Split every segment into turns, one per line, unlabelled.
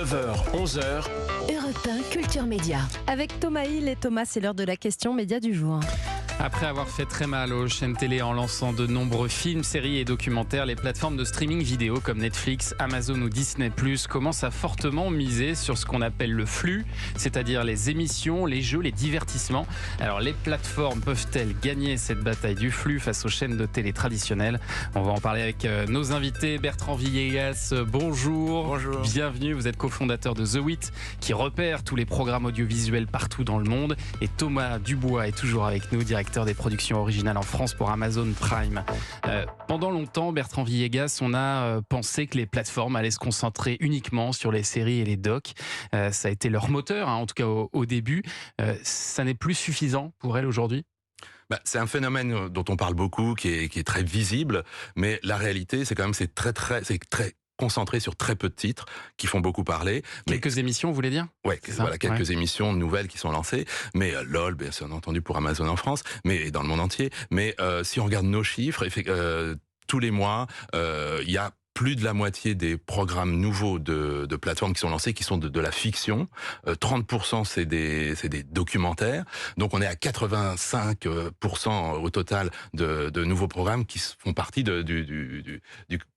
9h, 11h.
Europe 1 Culture Média.
Avec Thomas Hill et Thomas, c'est l'heure de la question média du jour.
Après avoir fait très mal aux chaînes télé en lançant de nombreux films, séries et documentaires, les plateformes de streaming vidéo comme Netflix, Amazon ou Disney+ commencent à fortement miser sur ce qu'on appelle le flux, c'est-à-dire les émissions, les jeux, les divertissements. Alors les plateformes peuvent-elles gagner cette bataille du flux face aux chaînes de télé traditionnelles ? On va en parler avec nos invités. Bertrand Villegas, bonjour.
Bonjour.
Bienvenue, vous êtes cofondateur de The Wit qui repère tous les programmes audiovisuels partout dans le monde. Et Thomas Dubois est toujours avec nous, directeur des productions originales en France pour Amazon Prime. Pendant longtemps, Bertrand Villegas, on a pensé que les plateformes allaient se concentrer uniquement sur les séries et les docs. Ça a été leur moteur, en tout cas au début. Ça n'est plus suffisant pour elles aujourd'hui ?
C'est un phénomène dont on parle beaucoup, qui est très visible, mais la réalité, c'est quand même c'est très concentré sur très peu de titres qui font beaucoup parler.
Quelques émissions, vous voulez dire ?
Ouais, voilà, quelques émissions nouvelles qui sont lancées, mais LOL, bien sûr, entendu pour Amazon en France, mais dans le monde entier. Mais si on regarde nos chiffres, tous les mois, il y a plus de la moitié des programmes nouveaux de plateformes qui sont lancés, qui sont de la fiction. 30% c'est des documentaires. Donc on est à 85% au total de nouveaux programmes qui font partie du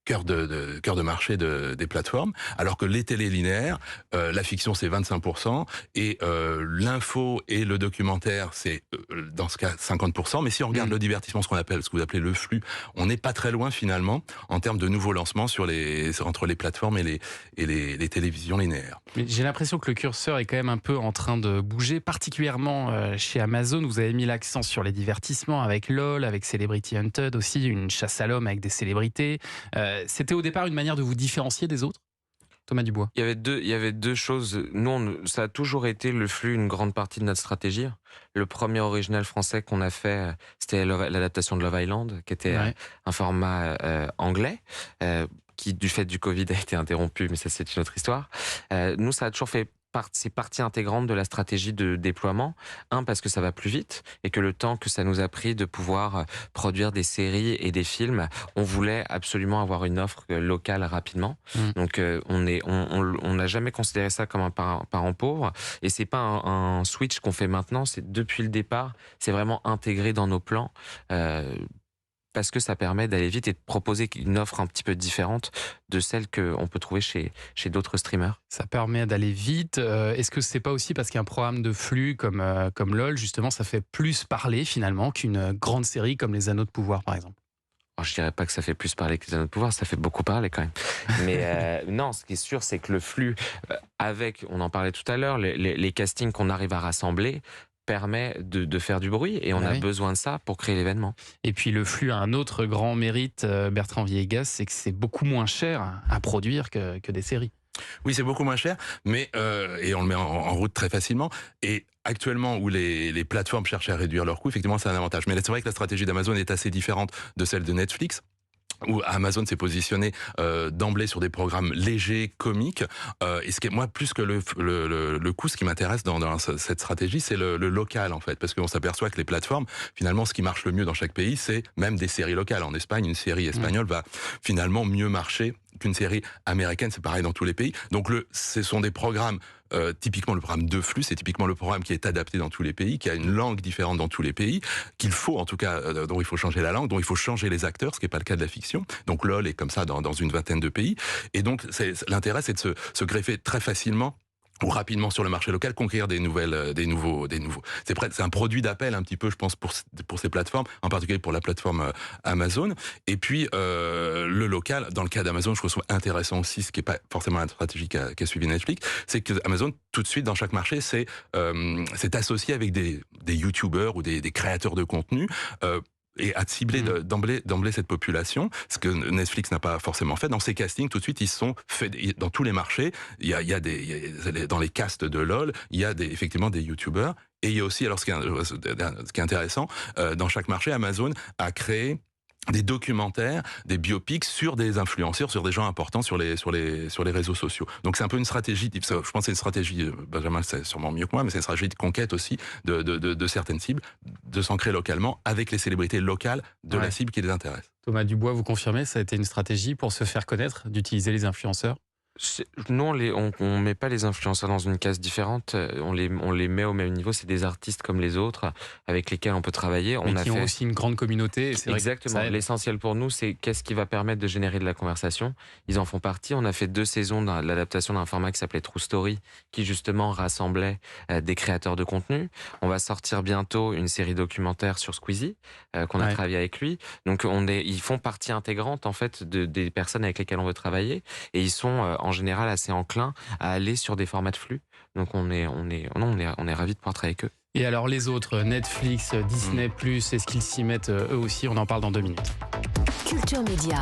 cœur de marché des plateformes. Alors que les télés linéaires, la fiction c'est 25% et l'info et le documentaire c'est dans ce cas 50%. Mais si on regarde le divertissement, ce que vous appelez le flux, on n'est pas très loin finalement en termes de nouveaux lancements entre les plateformes et les télévisions linéaires.
Mais j'ai l'impression que le curseur est quand même un peu en train de bouger, particulièrement chez Amazon. Vous avez mis l'accent sur les divertissements avec LOL, avec Celebrity Hunted aussi, une chasse à l'homme avec des célébrités. C'était au départ une manière de vous différencier des autres ? Thomas Dubois.
Il y avait deux choses. Nous, ça a toujours été le flux, une grande partie de notre stratégie. Le premier original français qu'on a fait, c'était l'adaptation de Love Island, qui était un format anglais, qui du fait du Covid a été interrompu, mais ça c'est une autre histoire. Nous, ça a toujours fait c'est partie intégrante de la stratégie de déploiement. Parce que ça va plus vite et que le temps que ça nous a pris de pouvoir produire des séries et des films, on voulait absolument avoir une offre locale rapidement. Donc on n'a jamais considéré ça comme un parent pauvre et c'est pas un switch qu'on fait maintenant, c'est depuis le départ, c'est vraiment intégré dans nos plans. Parce que ça permet d'aller vite et de proposer une offre un petit peu différente de celle qu'on peut trouver chez d'autres streamers.
Ça permet d'aller vite. Est-ce que c'est pas aussi parce qu'un programme de flux comme LOL, justement, ça fait plus parler finalement qu'une grande série comme Les Anneaux de Pouvoir, par exemple ?
Alors, je dirais pas que ça fait plus parler que Les Anneaux de Pouvoir, ça fait beaucoup parler quand même. Mais non, ce qui est sûr, c'est que le flux, on en parlait tout à l'heure, les castings qu'on arrive à rassembler, permet de faire du bruit et on a besoin de ça pour créer l'événement.
Et puis le flux a un autre grand mérite, Bertrand Villegas, c'est que c'est beaucoup moins cher à produire que des séries.
Oui, c'est beaucoup moins cher, mais et on le met en route très facilement. Et actuellement, où les plateformes cherchent à réduire leurs coûts, effectivement, c'est un avantage. Mais c'est vrai que la stratégie d'Amazon est assez différente de celle de Netflix, où Amazon s'est positionné d'emblée sur des programmes légers, comiques. Et ce qui est, moi, plus que le coût, ce qui m'intéresse dans cette stratégie, c'est le local, en fait. Parce qu'on s'aperçoit que les plateformes, finalement, ce qui marche le mieux dans chaque pays, c'est même des séries locales. En Espagne, une série espagnole va finalement mieux marcher qu'une série américaine. C'est pareil dans tous les pays. Donc, ce sont des programmes typiquement le programme de flux, c'est typiquement le programme qui est adapté dans tous les pays, qui a une langue différente dans tous les pays, qu'il faut en tout cas, dont il faut changer la langue, dont il faut changer les acteurs, ce qui n'est pas le cas de la fiction. Donc LOL est comme ça dans une vingtaine de pays. Et donc l'intérêt, c'est de se greffer très facilement ou rapidement sur le marché local, conquérir des nouveaux. C'est un produit d'appel un petit peu, je pense, pour ces plateformes, en particulier pour la plateforme Amazon. Et puis le local, dans le cas d'Amazon, je trouve ça intéressant aussi, ce qui n'est pas forcément la stratégie qu'a suivi Netflix, c'est que Amazon, tout de suite, dans chaque marché, c'est associé avec des YouTubers ou des créateurs de contenu. Et à cibler d'emblée cette population, ce que Netflix n'a pas forcément fait. Dans ces castings, tout de suite, ils sont faits dans tous les marchés. Il y a dans les casts de LOL, il y a effectivement des YouTubers. Et il y a aussi, alors ce qui est intéressant, dans chaque marché, Amazon a créé des documentaires, des biopics sur des influenceurs, sur des gens importants sur les réseaux sociaux. Donc c'est un peu une stratégie, je pense que c'est une stratégie, Benjamin c'est sûrement mieux que moi, mais c'est une stratégie de conquête aussi de certaines cibles, de s'ancrer localement avec les célébrités locales de la cible qui les intéresse.
Thomas Dubois, vous confirmez, ça a été une stratégie pour se faire connaître, d'utiliser les influenceurs ?
Nous, on met pas les influenceurs dans une case différente. On les met au même niveau. C'est des artistes comme les autres avec lesquels on peut travailler.
Mais qui ont aussi une grande communauté. Et c'est
exactement.
vrai que
L'essentiel pour nous, c'est qu'est-ce qui va permettre de générer de la conversation. Ils en font partie. On a fait 2 saisons de l'adaptation d'un format qui s'appelait True Story, qui justement rassemblait des créateurs de contenu. On va sortir bientôt une série documentaire sur Squeezie, qu'on a travaillé avec lui. Donc ils font partie intégrante en fait des personnes avec lesquelles on veut travailler, et ils sont en général assez enclins à aller sur des formats de flux. Donc on est ravis de pouvoir travailler avec eux.
Et alors les autres, Netflix, Disney+, est-ce qu'ils s'y mettent eux aussi? On en parle dans 2 minutes.
Culture Média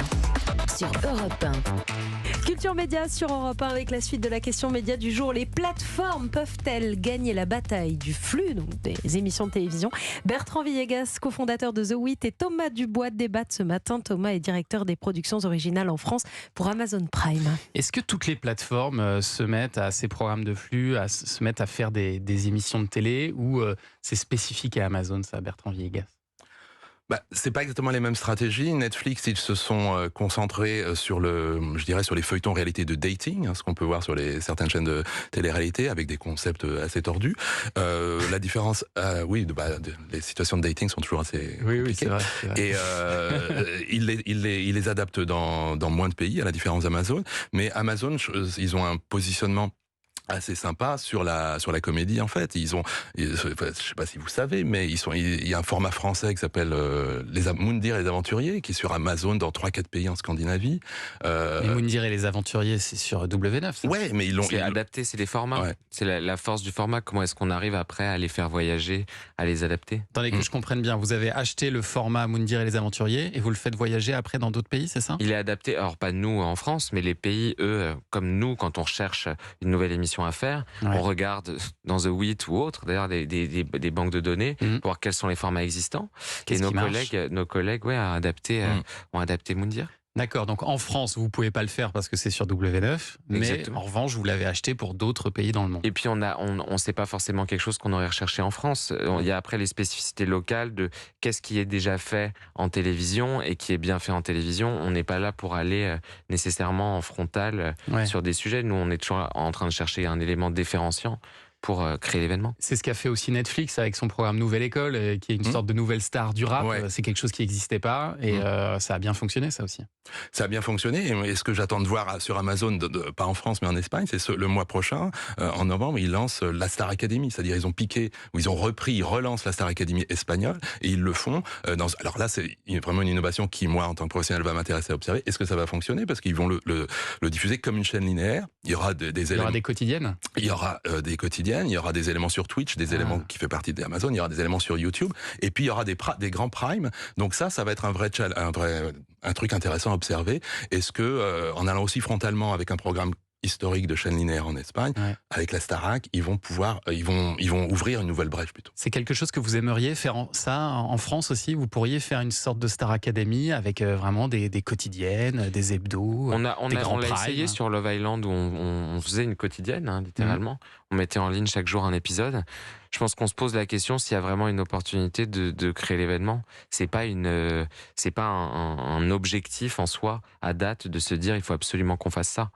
sur Europe 1.
Culture Média sur Europe 1 avec la suite de la question média du jour. Les plateformes peuvent-elles gagner la bataille du flux, donc des émissions de télévision? Bertrand Villegas, cofondateur de The Wit, et Thomas Dubois débattent ce matin. Thomas est directeur des productions originales en France pour Amazon Prime.
Est-ce que toutes les plateformes se mettent à ces programmes de flux, se mettent à faire des émissions de télé, ou c'est spécifique à Amazon, ça, Bertrand Villegas?
C'est pas exactement les mêmes stratégies. Netflix, ils se sont concentrés sur sur les feuilletons réalité de dating, ce qu'on peut voir sur certaines chaînes de télé-réalité avec des concepts assez tordus. La différence, les situations de dating sont toujours assez compliquées.
Oui, c'est vrai.
Et ils les adaptent dans moins de pays, à la différence d'Amazon. Mais Amazon, ils ont un positionnement assez sympa sur la comédie en fait. Je sais pas si vous savez, mais il y a un format français qui s'appelle Moundir et les Aventuriers, qui est sur Amazon dans 3-4 pays en Scandinavie.
Les Moundir et les Aventuriers, c'est sur W9. Ça.
Ouais, mais ils l'ont
adapté, c'est les formats. Ouais. C'est la force du format. Comment est-ce qu'on arrive après à les faire voyager, à les adapter?
Attendez que je comprenne bien. Vous avez acheté le format Moundir et les Aventuriers et vous le faites voyager après dans d'autres pays, c'est ça?
Il est adapté. Alors pas nous en France, mais les pays, eux, comme nous, quand on recherche une nouvelle émission à faire, on regarde dans The Wit ou autre, d'ailleurs des banques de données, pour voir quels sont les formats existants. Et nos collègues ont adapté Moundir.
D'accord, donc en France, vous ne pouvez pas le faire parce que c'est sur W9, mais en revanche, vous l'avez acheté pour d'autres pays dans le monde.
Et puis, on sait pas forcément quelque chose qu'on aurait recherché en France. Il y a après les spécificités locales de qu'est-ce qui est déjà fait en télévision et qui est bien fait en télévision. On n'est pas là pour aller nécessairement en frontal sur des sujets. Nous, on est toujours en train de chercher un élément différenciant pour créer l'événement.
C'est ce qu'a fait aussi Netflix avec son programme Nouvelle École, qui est une sorte de nouvelle star du rap. Ouais. C'est quelque chose qui n'existait pas et ça a bien fonctionné, ça aussi.
Ça a bien fonctionné, et ce que j'attends de voir sur Amazon, pas en France mais en Espagne, c'est le mois prochain, en novembre, ils lancent la Star Academy, c'est-à-dire ils relancent la Star Academy espagnole, et ils le font alors là c'est vraiment une innovation qui, moi en tant que professionnel, va m'intéresser à observer. Est-ce que ça va fonctionner? Parce qu'ils vont le diffuser comme une chaîne linéaire. Il y aura des éléments,
des quotidiennes.
Il y aura des quotidien, il y aura des éléments sur Twitch, des éléments qui fait partie d'Amazon, il y aura des éléments sur YouTube, et puis il y aura des grands primes. Donc ça va être un truc intéressant à observer. Est-ce que, en allant aussi frontalement avec un programme historique de chaîne linéaire en Espagne, avec la Starac, ils vont ouvrir une nouvelle brèche plutôt.
C'est quelque chose que vous aimeriez faire en France aussi? Vous pourriez faire une sorte de Star Academy avec vraiment des quotidiennes, des hebdos,
on l'a essayé sur Love Island, où on faisait une quotidienne, littéralement. On mettait en ligne chaque jour un épisode. Je pense qu'on se pose la question s'il y a vraiment une opportunité de créer l'événement. C'est pas un objectif en soi à date de se dire il faut absolument qu'on fasse ça.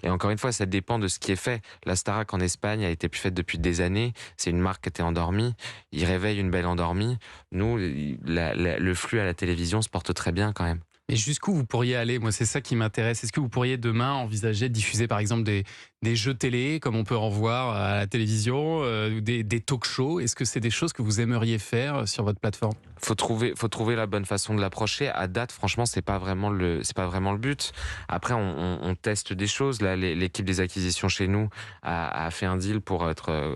Et encore une fois, ça dépend de ce qui est fait. La Starac en Espagne a été faite depuis des années. C'est une marque qui était endormie. Il réveille une belle endormie. Nous, le flux à la télévision se porte très bien quand même.
Et jusqu'où vous pourriez aller? Moi, c'est ça qui m'intéresse. Est-ce que vous pourriez demain envisager de diffuser, par exemple, des jeux télé, comme on peut en voir à la télévision, des talk-shows? Est-ce que c'est des choses que vous aimeriez faire sur votre plateforme?
Faut trouver la bonne façon de l'approcher. À date, franchement, c'est pas vraiment le but. Après, on teste des choses. Là, l'équipe des acquisitions chez nous a fait un deal pour être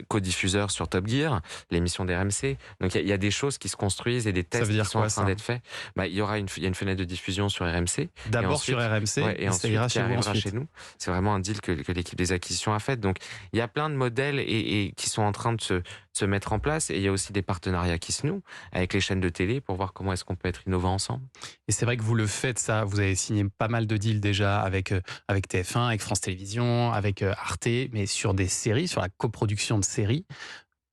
co-diffuseur sur Top Gear, l'émission d'RMC. Donc, il y a des choses qui se construisent et des tests qui sont en train d'être faits. Il y a une fenêtre de diffusion sur RMC.
D'abord sur RMC,
et ensuite qui arrivera chez nous. C'est vraiment un deal que l'équipe des acquisitions a fait. Donc, il y a plein de modèles et qui sont en train de se mettre en place. Et il y a aussi des partenariats qui se nouent avec les chaînes de télé pour voir comment est-ce qu'on peut être innovant ensemble.
Et c'est vrai que vous le faites, ça. Vous avez signé pas mal de deals déjà avec TF1, avec France Télévisions, avec Arte, mais sur des séries, sur la coproduction de séries.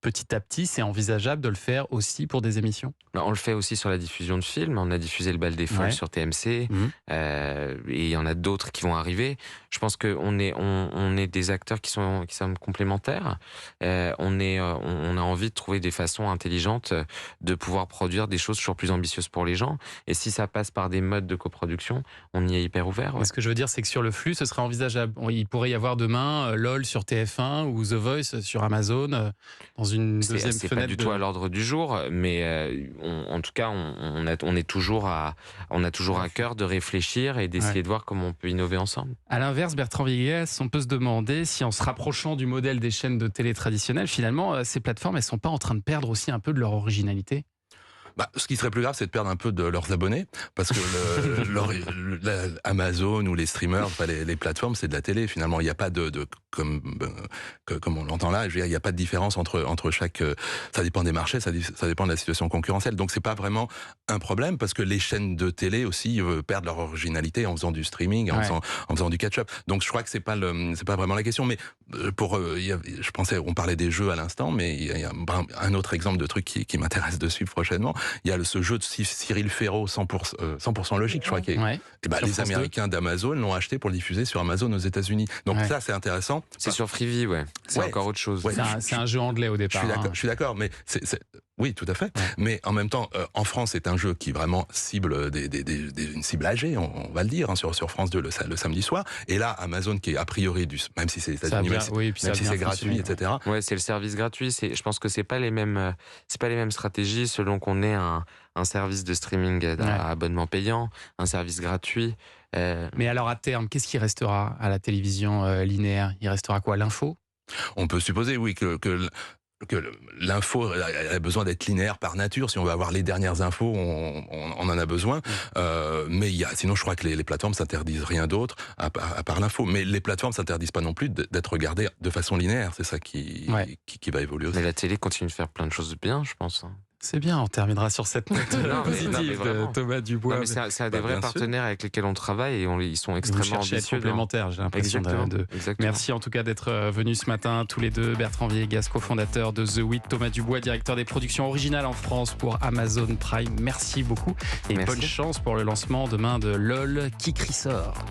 petit à petit, c'est envisageable de le faire aussi pour des émissions?
On le fait aussi sur la diffusion de films. On a diffusé Le Bal des Folles sur TMC. Et il y en a d'autres qui vont arriver. Je pense qu'on est, on est des acteurs qui sont complémentaires. On a envie de trouver des façons intelligentes de pouvoir produire des choses toujours plus ambitieuses pour les gens. Et si ça passe par des modes de coproduction, on y est hyper ouvert.
Ce que je veux dire, c'est que sur le flux, ce serait envisageable. Il pourrait y avoir demain LOL sur TF1 ou The Voice sur Amazon dans une deuxième fenêtre.
C'est pas du tout à l'ordre du jour, mais en tout cas, on a toujours à cœur de réfléchir et d'essayer de voir comment on peut innover ensemble.
À l'inverse, Bertrand Villegas, on peut se demander si en se rapprochant du modèle des chaînes de télé traditionnelles, finalement, ces plateformes, elles sont pas en train de perdre aussi un peu de leur originalité?
Ce qui serait plus grave, c'est de perdre un peu de leurs abonnés, parce que Amazon ou les streamers, les plateformes, c'est de la télé. Finalement, il n'y a pas comme on l'entend là, je veux dire, il n'y a pas de différence entre chaque. Ça dépend des marchés, ça dépend de la situation concurrentielle. Donc, c'est pas vraiment un problème, parce que les chaînes de télé aussi perdent leur originalité en faisant du streaming, en faisant du catch-up. Donc, je crois que c'est pas vraiment la question. Mais je pensais, on parlait des jeux à l'instant, mais il y a un autre exemple de truc qui m'intéresse de suivre prochainement. Il y a ce jeu de Cyril Ferraud 100% logique, je crois. Les Américains d'Amazon l'ont acheté pour le diffuser sur Amazon aux États-Unis. Donc ça, c'est intéressant.
C'est sur Freevee, c'est encore autre chose.
C'est un jeu anglais au départ.
Je suis d'accord, mais oui, tout à fait. Mais en même temps, en France, c'est un jeu qui vraiment cible une cible âgée, on va le dire, sur France 2 le samedi soir. Et là, Amazon, qui est a priori même si c'est les États-Unis, même si c'est gratuit, etc.
Ouais, c'est le service gratuit. Je pense que c'est pas les mêmes stratégies selon qu'on ait un service de streaming à abonnement payant, un service gratuit.
Mais alors à terme, qu'est-ce qui restera à la télévision linéaire? Il restera quoi? L'info?
On peut supposer, oui, que l'info a besoin d'être linéaire par nature. Si on veut avoir les dernières infos, on en a besoin. Mais sinon, je crois que les plateformes s'interdisent rien d'autre à part l'info. Mais les plateformes s'interdisent pas non plus d'être regardées de façon linéaire. C'est ça qui va évoluer aussi.
Mais la télé continue de faire plein de choses bien, je pense.
C'est bien, on terminera sur cette note positive de Thomas Dubois.
C'est des vrais partenaires avec lesquels on travaille et ils sont extrêmement ambitieux.
Complémentaires, j'ai l'impression. Merci en tout cas d'être venus ce matin tous les deux. Bertrand Villegas, cofondateur de The Wit, Thomas Dubois, directeur des productions originales en France pour Amazon Prime. Merci beaucoup et bonne chance pour le lancement demain de LOL qui crie sort.